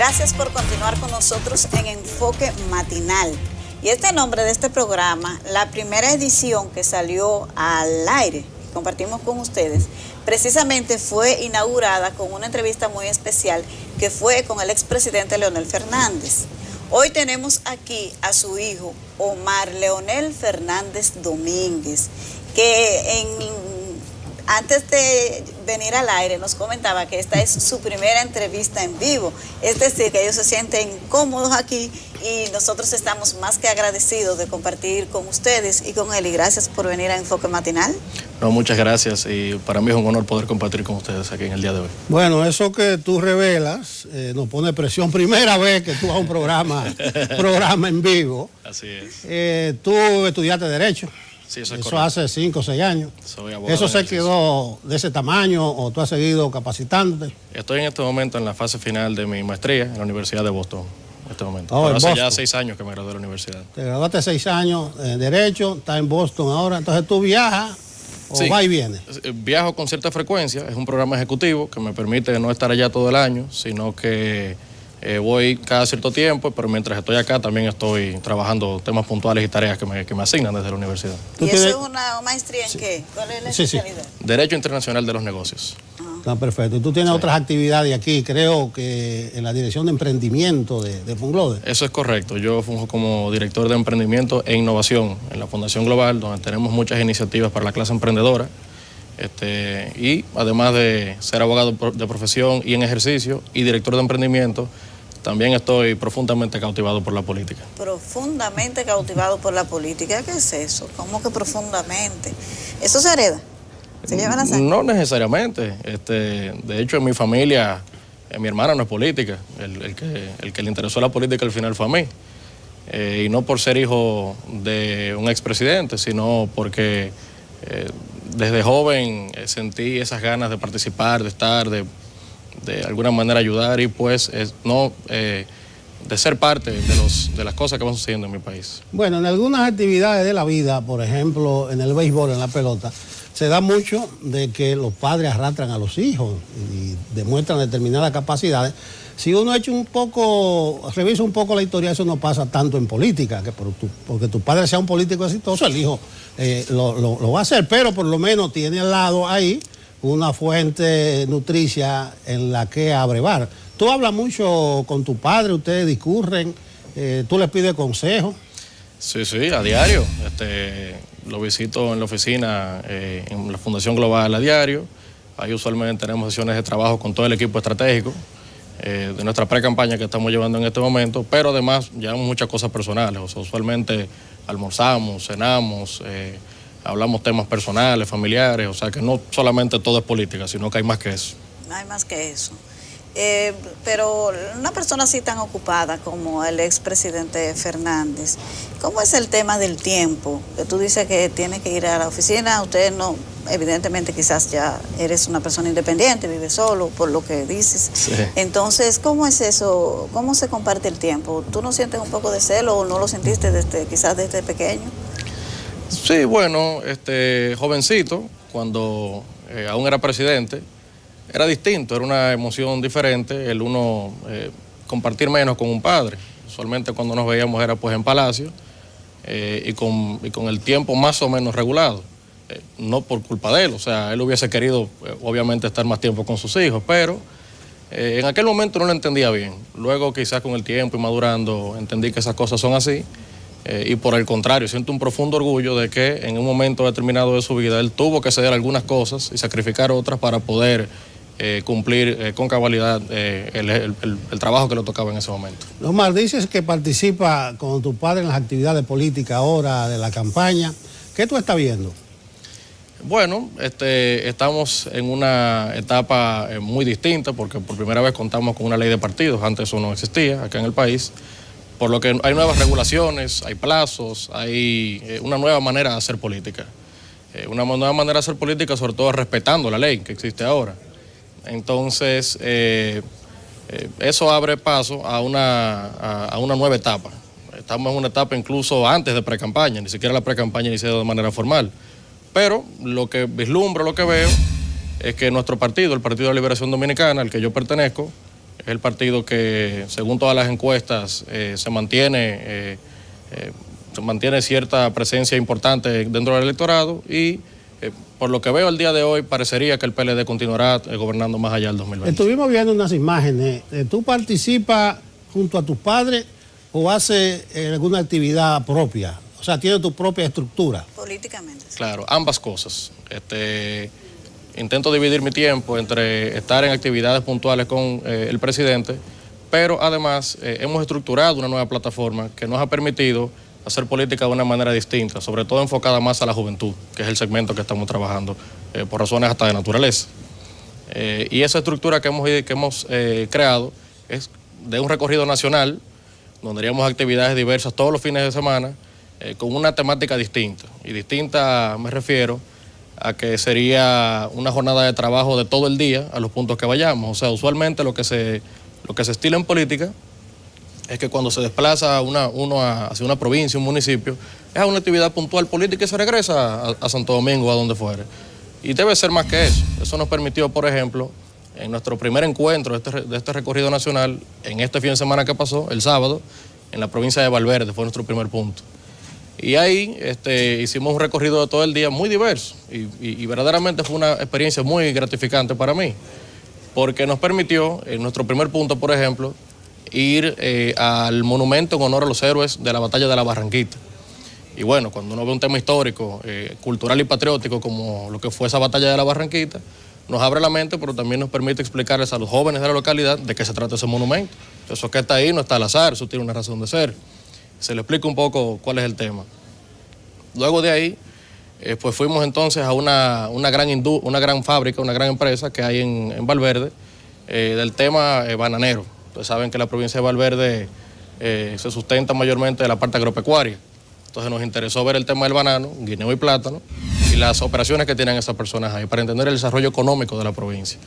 Gracias por continuar con nosotros en Enfoque Matinal. Y este nombre de este programa, la primera edición que salió al aire, que compartimos con ustedes, precisamente fue inaugurada con una entrevista muy especial que fue con el expresidente Leonel Fernández. Hoy tenemos aquí a su hijo, Omar Leonel Fernández Domínguez, que antes de venir al aire nos comentaba que esta es su primera entrevista en vivo, es decir, que ellos se sienten cómodos aquí y nosotros estamos más que agradecidos de compartir con ustedes y con él, y gracias por venir a Enfoque Matinal. No, muchas gracias, y para mí es un honor poder compartir con ustedes aquí en el día de hoy. Bueno, eso que tú revelas nos pone presión. Primera vez que tú vas a un programa en vivo. Así es. Tú estudiaste Derecho. Sí, eso es eso correcto. hace 5 o 6 años. Soy abogado. ¿Eso se quedó de ese tamaño o tú has seguido capacitándote? Estoy en este momento en la fase final de mi maestría en la Universidad de Boston. En este momento. Oh, pero hace Boston. ya 6 años que me gradué de la universidad. Te graduaste 6 años en Derecho, estás en Boston ahora. Entonces tú viajas o Sí. vas y vienes. Viajo con cierta frecuencia. Es un programa ejecutivo que me permite no estar allá todo el año, sino que voy cada cierto tiempo, pero mientras estoy acá también estoy trabajando temas puntuales y tareas que me asignan desde la universidad. ¿Y eso es una maestría en qué? ¿Cuál es la especialidad? Derecho Internacional de los Negocios. Está perfecto. Y tú tienes otras actividades aquí, creo que en la dirección de emprendimiento de Funglode. Eso es correcto. Yo funjo como director de emprendimiento e innovación en la Fundación Global, donde tenemos muchas iniciativas para la clase emprendedora. Y además de ser abogado de profesión y en ejercicio y director de emprendimiento, también estoy profundamente cautivado por la política. Profundamente cautivado por la política. ¿Qué es eso? ¿Cómo que profundamente? ¿Eso se hereda? ¿Se lleva la sangre? No necesariamente. De hecho, en mi familia, mi hermana no es política. El que le interesó la política al final fue a mí. Y no por ser hijo de un expresidente, sino porque desde joven sentí esas ganas de participar, de estar, de alguna manera ayudar y pues de ser parte de las cosas que van sucediendo en mi país. Bueno, en algunas actividades de la vida, por ejemplo, en el béisbol, en la pelota, se da mucho de que los padres arrastran a los hijos y demuestran determinadas capacidades. Si uno revisa un poco la historia, eso no pasa tanto en política, que porque tu padre sea un político exitoso, el hijo lo va a hacer, pero por lo menos tiene al lado ahí una fuente nutricia en la que abrevar. Tú hablas mucho con tu padre, ustedes discurren, tú les pides consejos. Sí, a diario. Lo visito en la oficina, en la Fundación Global a diario. Ahí usualmente tenemos sesiones de trabajo con todo el equipo estratégico de nuestra pre-campaña que estamos llevando en este momento, pero además llevamos muchas cosas personales. O sea, usualmente almorzamos, cenamos, hablamos temas personales, familiares, o sea que no solamente todo es política, sino que hay más que eso. Hay más que eso. Pero una persona así tan ocupada como el expresidente Fernández, ¿cómo es el tema del tiempo? Que tú dices que tiene que ir a la oficina, usted no, evidentemente quizás ya eres una persona independiente, vive solo, por lo que dices. Sí. Entonces, ¿cómo es eso? ¿Cómo se comparte el tiempo? ¿Tú no sientes un poco de celo o no lo sentiste quizás desde pequeño? Sí, bueno, jovencito, cuando aún era presidente, era distinto, era una emoción diferente el uno compartir menos con un padre. Usualmente cuando nos veíamos era pues en Palacio y con el tiempo más o menos regulado. No por culpa de él, o sea, él hubiese querido obviamente estar más tiempo con sus hijos, pero en aquel momento no lo entendía bien. Luego quizás con el tiempo y madurando entendí que esas cosas son así. Y por el contrario, siento un profundo orgullo de que en un momento determinado de su vida él tuvo que ceder algunas cosas y sacrificar otras para poder cumplir con cabalidad el trabajo que le tocaba en ese momento. Omar, dices que participa con tu padre en las actividades políticas ahora de la campaña. ¿Qué tú estás viendo? Bueno, estamos en una etapa muy distinta porque por primera vez contamos con una ley de partidos. Antes eso no existía acá en el país. Por lo que hay nuevas regulaciones, hay plazos, hay una nueva manera de hacer política. Una nueva manera de hacer política, sobre todo respetando la ley que existe ahora. Entonces, eso abre paso a una nueva etapa. Estamos en una etapa incluso antes de pre-campaña, ni siquiera la pre-campaña iniciada de manera formal. Pero lo que vislumbro, lo que veo, es que nuestro partido, el Partido de la Liberación Dominicana, al que yo pertenezco, Es el partido que, según todas las encuestas, se mantiene cierta presencia importante dentro del electorado y por lo que veo el día de hoy parecería que el PLD continuará gobernando más allá del 2020. Estuvimos viendo unas imágenes. ¿Tú participas junto a tus padres o haces alguna actividad propia? O sea, ¿tienes tu propia estructura? Políticamente. Sí. Claro, ambas cosas. Intento dividir mi tiempo entre estar en actividades puntuales con el presidente, pero además hemos estructurado una nueva plataforma que nos ha permitido hacer política de una manera distinta, sobre todo enfocada más a la juventud, que es el segmento que estamos trabajando por razones hasta de naturaleza. Y esa estructura que hemos creado es de un recorrido nacional, donde haríamos actividades diversas todos los fines de semana, con una temática distinta. Y distinta me refiero a que sería una jornada de trabajo de todo el día a los puntos que vayamos. O sea, usualmente lo que se estila en política es que cuando se desplaza uno hacia una provincia, un municipio, es a una actividad puntual política y se regresa a Santo Domingo, a donde fuere. Y debe ser más que eso. Eso nos permitió, por ejemplo, en nuestro primer encuentro de este recorrido nacional, en este fin de semana que pasó, el sábado, en la provincia de Valverde, fue nuestro primer punto. Y ahí hicimos un recorrido de todo el día muy diverso y verdaderamente fue una experiencia muy gratificante para mí, porque nos permitió, en nuestro primer punto, por ejemplo, ir al monumento en honor a los héroes de la batalla de la Barranquita. Y bueno, cuando uno ve un tema histórico, cultural y patriótico como lo que fue esa batalla de la Barranquita, nos abre la mente, pero también nos permite explicarles a los jóvenes de la localidad de qué se trata ese monumento. Eso que está ahí no está al azar, eso tiene una razón de ser. Se le explica un poco cuál es el tema. Luego de ahí, pues fuimos entonces a una gran fábrica, una gran empresa que hay en Valverde, del tema bananero. Ustedes saben que la provincia de Valverde se sustenta mayormente de la parte agropecuaria. Entonces nos interesó ver el tema del banano, guineo y plátano, y las operaciones que tienen esas personas ahí para entender el desarrollo económico de la provincia.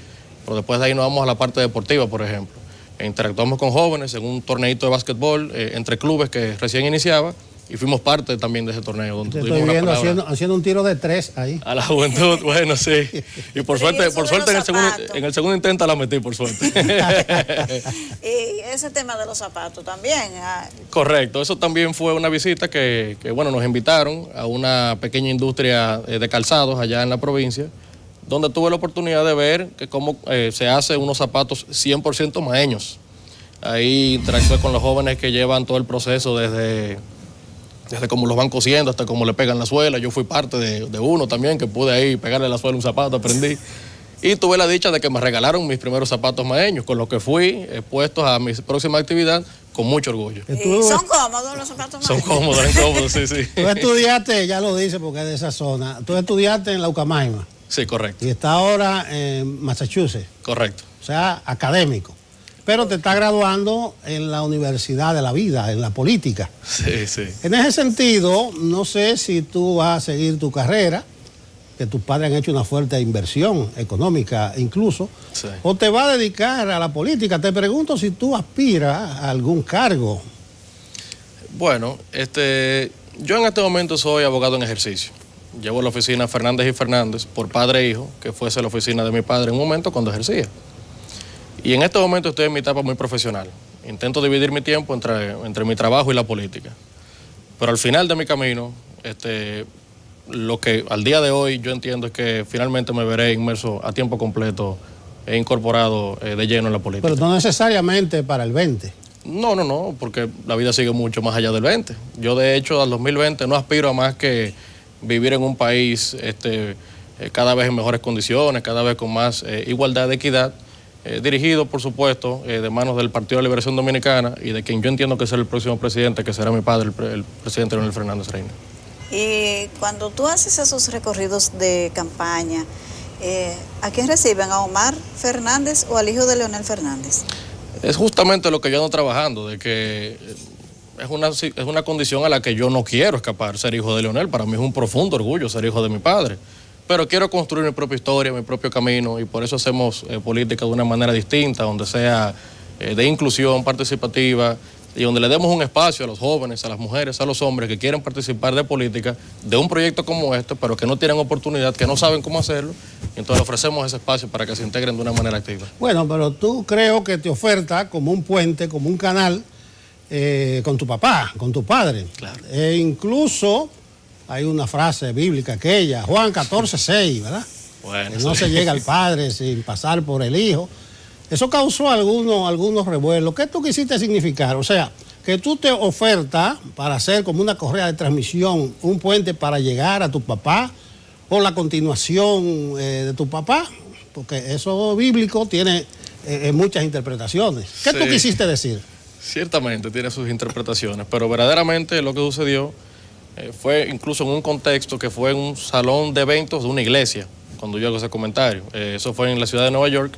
Pero después de ahí nos vamos a la parte deportiva, por ejemplo. Interactuamos con jóvenes en un torneito de básquetbol entre clubes que recién iniciaba y fuimos parte también de ese torneo. Donde te estoy viendo haciendo un tiro de 3 ahí. A la juventud, bueno, sí. Y por suerte en el segundo intento la metí, por suerte. Y ese tema de los zapatos también. Correcto, eso también fue una visita que bueno, nos invitaron a una pequeña industria de calzados allá en la provincia, donde tuve la oportunidad de ver cómo se hacen unos zapatos 100% maeños. Ahí interactué con los jóvenes que llevan todo el proceso desde cómo los van cosiendo hasta cómo le pegan la suela. Yo fui parte de uno también, que pude ahí pegarle la suela a un zapato, aprendí. Y tuve la dicha de que me regalaron mis primeros zapatos maeños, con los que fui expuestos a mi próxima actividad con mucho orgullo. ¿Son cómodos los zapatos maeños? Son cómodos, sí, sí. Tú estudiaste, ya lo dice porque es de esa zona, tú estudiaste en la Ucamaima. Sí, correcto. Y está ahora en Massachusetts. Correcto. O sea, académico. Pero te está graduando en la Universidad de la Vida, en la política. Sí, sí. En ese sentido, no sé si tú vas a seguir tu carrera, que tus padres han hecho una fuerte inversión económica incluso, sí, o te vas a dedicar a la política. Te pregunto si tú aspiras a algún cargo. Bueno, yo en este momento soy abogado en ejercicio. Llevo la oficina Fernández y Fernández por padre e hijo, que fuese la oficina de mi padre en un momento cuando ejercía. Y en este momento estoy en mi etapa muy profesional. Intento dividir mi tiempo entre mi trabajo y la política. Pero al final de mi camino, lo que al día de hoy yo entiendo es que finalmente me veré inmerso a tiempo completo e incorporado de lleno en la política. Pero no necesariamente para el 20. No, porque la vida sigue mucho más allá del 20. Yo de hecho al 2020 no aspiro a más que vivir en un país cada vez en mejores condiciones, cada vez con más igualdad de equidad, dirigido, por supuesto, de manos del Partido de la Liberación Dominicana y de quien yo entiendo que será el próximo presidente, que será mi padre, el presidente Leonel Fernández Reina. Y cuando tú haces esos recorridos de campaña, ¿a quién reciben? ¿A Omar Fernández o al hijo de Leonel Fernández? Es justamente lo que yo ando trabajando, de que es una condición a la que yo no quiero escapar, ser hijo de Leonel. Para mí es un profundo orgullo ser hijo de mi padre. Pero quiero construir mi propia historia, mi propio camino, y por eso hacemos política de una manera distinta, donde sea de inclusión participativa y donde le demos un espacio a los jóvenes, a las mujeres, a los hombres que quieren participar de política, de un proyecto como este, pero que no tienen oportunidad, que no saben cómo hacerlo, Y entonces ofrecemos ese espacio para que se integren de una manera activa. Bueno, pero tú creo que te oferta como un puente, como un canal con tu papá, con tu padre. Claro. Incluso hay una frase bíblica aquella, Juan 14:6, ¿verdad? Bueno, que no se llega al padre sin pasar por el hijo. Eso causó algunos revuelos. ¿Qué tú quisiste significar? O sea, que tú te ofertas para hacer como una correa de transmisión, un puente para llegar a tu papá, o la continuación de tu papá, porque eso bíblico tiene muchas interpretaciones. ¿Qué tú quisiste decir? Ciertamente tiene sus interpretaciones, pero verdaderamente lo que sucedió fue incluso en un contexto que fue en un salón de eventos de una iglesia, cuando yo hago ese comentario. Eso fue en la ciudad de Nueva York,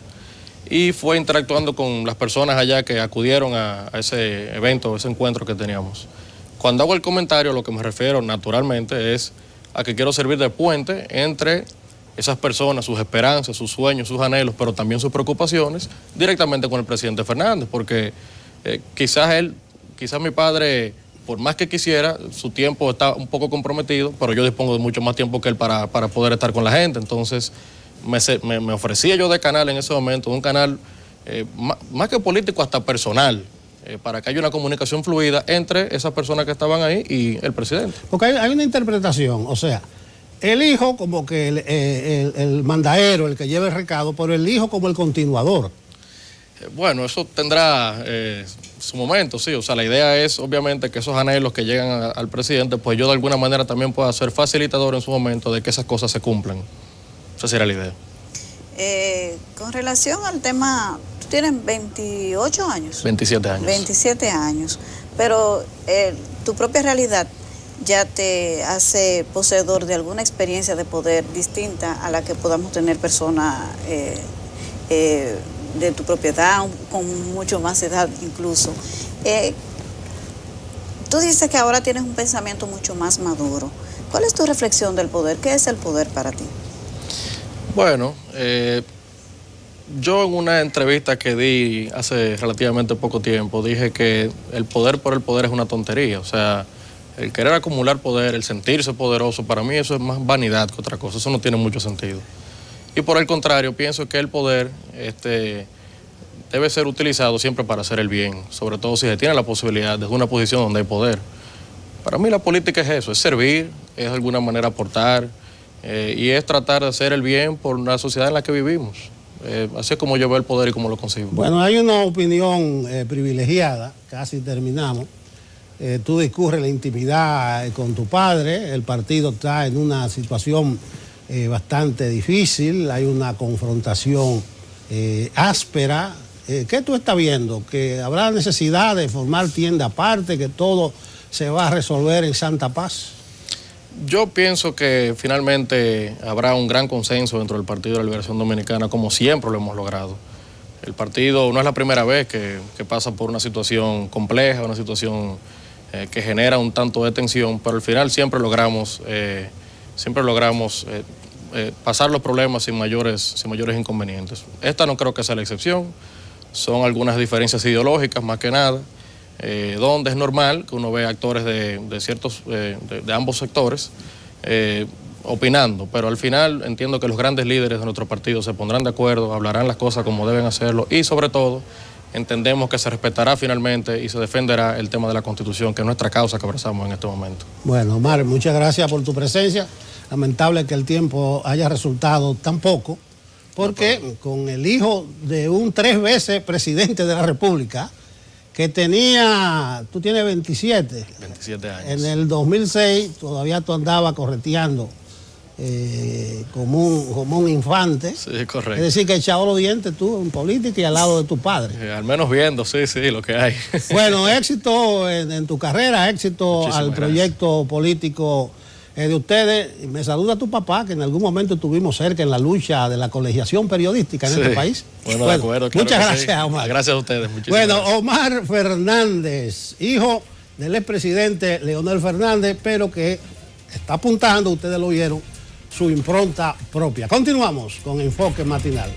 y fue interactuando con las personas allá que acudieron a ese evento, a ese encuentro que teníamos. Cuando hago el comentario, lo que me refiero naturalmente es a que quiero servir de puente entre esas personas, sus esperanzas, sus sueños, sus anhelos, pero también sus preocupaciones, directamente con el presidente Fernández, porque quizás mi padre, por más que quisiera, su tiempo está un poco comprometido, pero yo dispongo de mucho más tiempo que él para poder estar con la gente. Entonces me ofrecía yo de canal en ese momento, un canal más que político, hasta personal, para que haya una comunicación fluida entre esas personas que estaban ahí y el presidente. Porque hay una interpretación, o sea, el hijo como que el mandaero, el que lleva el recado, pero el hijo como el continuador. Bueno, eso tendrá su momento, sí. O sea, la idea es, obviamente, que esos anhelos que llegan al presidente, pues yo de alguna manera también pueda ser facilitador en su momento de que esas cosas se cumplan. Esa sería la idea. Con relación al tema, tú tienes 28 años. 27 años. 27 años. Pero tu propia realidad ya te hace poseedor de alguna experiencia de poder distinta a la que podamos tener personas de tu propiedad, con mucho más edad incluso. Tú dices que ahora tienes un pensamiento mucho más maduro. ¿Cuál es tu reflexión del poder? ¿Qué es el poder para ti? Bueno, yo en una entrevista que di hace relativamente poco tiempo dije que el poder por el poder es una tontería. O sea, el querer acumular poder, el sentirse poderoso, para mí eso es más vanidad que otra cosa. Eso no tiene mucho sentido. Y por el contrario, pienso que el poder debe ser utilizado siempre para hacer el bien, sobre todo si se tiene la posibilidad desde una posición donde hay poder. Para mí la política es eso, es servir, es de alguna manera aportar, y es tratar de hacer el bien por la sociedad en la que vivimos. Así es como yo veo el poder y como lo concibo. Bueno, hay una opinión privilegiada, casi terminamos. Tú discurres la intimidad con tu padre, el partido está en una situación bastante difícil, hay una confrontación áspera. ¿Qué tú estás viendo? ¿Que habrá necesidad de formar tienda aparte, que todo se va a resolver en santa paz? Yo pienso que finalmente habrá un gran consenso dentro del Partido de la Liberación Dominicana, como siempre lo hemos logrado. El partido no es la primera vez que pasa por una situación compleja, una situación que genera un tanto de tensión, pero al final siempre logramos pasar los problemas sin mayores inconvenientes. Esta no creo que sea la excepción, son algunas diferencias ideológicas más que nada, donde es normal que uno vea actores de ambos sectores opinando, pero al final entiendo que los grandes líderes de nuestro partido se pondrán de acuerdo, hablarán las cosas como deben hacerlo y sobre todo entendemos que se respetará finalmente y se defenderá el tema de la Constitución, que es nuestra causa que abrazamos en este momento. Bueno, Omar, muchas gracias por tu presencia. Lamentable que el tiempo haya resultado tan poco, porque con el hijo de un 3 veces presidente de la República, que tú tienes 27. 27 años. En el 2006 todavía tú andabas correteando como un infante. Sí, correcto. Es decir, que echado los dientes tú en política y al lado de tu padre. Al menos viendo, sí, lo que hay. Bueno, éxito en tu carrera, éxito muchísimas al proyecto gracias. Político de ustedes. Me saluda tu papá, que en algún momento estuvimos cerca en la lucha de la colegiación periodística en este país. Bueno, de acuerdo. Claro, muchas gracias, sí. Omar. Gracias a ustedes. Bueno, gracias. Omar Fernández, hijo del expresidente Leonel Fernández, pero que está apuntando, ustedes lo vieron, su impronta propia. Continuamos con Enfoque Matinal.